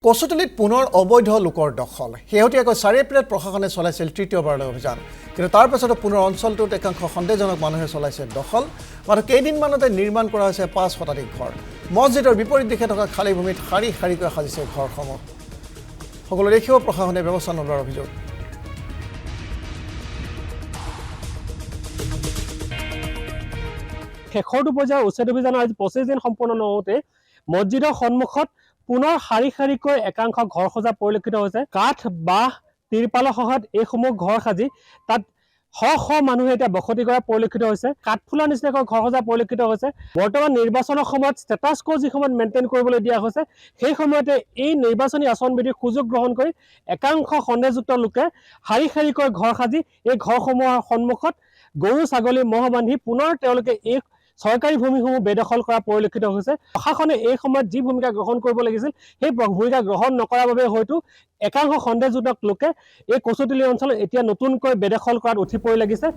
কচুতলিত পুনৰ অবৈধ লোকৰ দখল শেহতীয়াকৈ 4 এপ্ৰিলত প্ৰশাসনে চলাইছিল তৃতীয়বাৰলৈ অভিযান কিন্তু তাৰ পাছতো পুনৰ অঞ্চলটোত একাংশ সন্দেহজনক মানুহে চলাইছে দখল মাত্ৰ কেইদিনমানতে নিৰ্মাণ কৰা হৈছে 5 শতাধিক ঘৰ মছজিদৰ বিপৰীত দিশে থকা খালী ভূমিত শাৰী শাৰীকৈ সাজিছে ঘৰসমূহ সকলো দেখিও প্ৰশাসনে ব্যৱস্থা নলোৱাৰ অভিযোগ শেষৰটো পৰ্যায়ৰ উচ্ছেদ অভিযানৰ আজি 25 দিন সম্পূৰ্ণ নহওঁতে মছজিদৰ সন্মুখত পুনৰ শাৰী শাৰীকৈ একাংশ ঘৰ সজা পৰিলক্ষিত হৈছে কাঠ বাঁহ তিৰপালৰ সহায়ত এইসমূহ ঘৰ সাজি তাত শ মানুহে এতিয়া বসতি কৰা পৰিলক্ষিত হৈছে কাঠফুলাৰ নিচিনাকৈ ঘৰ সজা পৰিলক্ষিত হৈছে বৰ্তমান নিৰ্বাচনৰ সময়ত ষ্টেটাছ কো যি সময়ত মেইনটেইন কৰিবলৈ দিয়া হৈছে সেই সময়তে এই নিৰ্বাচনী আচৰণবিধিৰ সুযোগ গ্ৰহণ কৰি একাংশ সন্দেহযুক্ত লোকে শাৰী শাৰীকৈ ঘৰ সাজি এই ঘৰসমূহৰ সন্মুখত গৰু ছাগলী ম'হ বান্ধি পুনৰ তেওঁলোকে এই চৰকাৰী ভূমিসমূহ বেদখল কৰা পৰিলক্ষিত হৈছে প্ৰশাসনে এই সময়ত যি ভূমিকা গ্ৰহণ কৰিব লাগিছিল সেই ভূমিকা গ্ৰহণ নকৰাৰ বাবে হয়তো একাংশ সন্দেহযুক্ত লোকে এই কচুতলি অঞ্চলত এতিয়া নতুনকৈ বেদখল কৰাত উঠি পৰি লাগিছে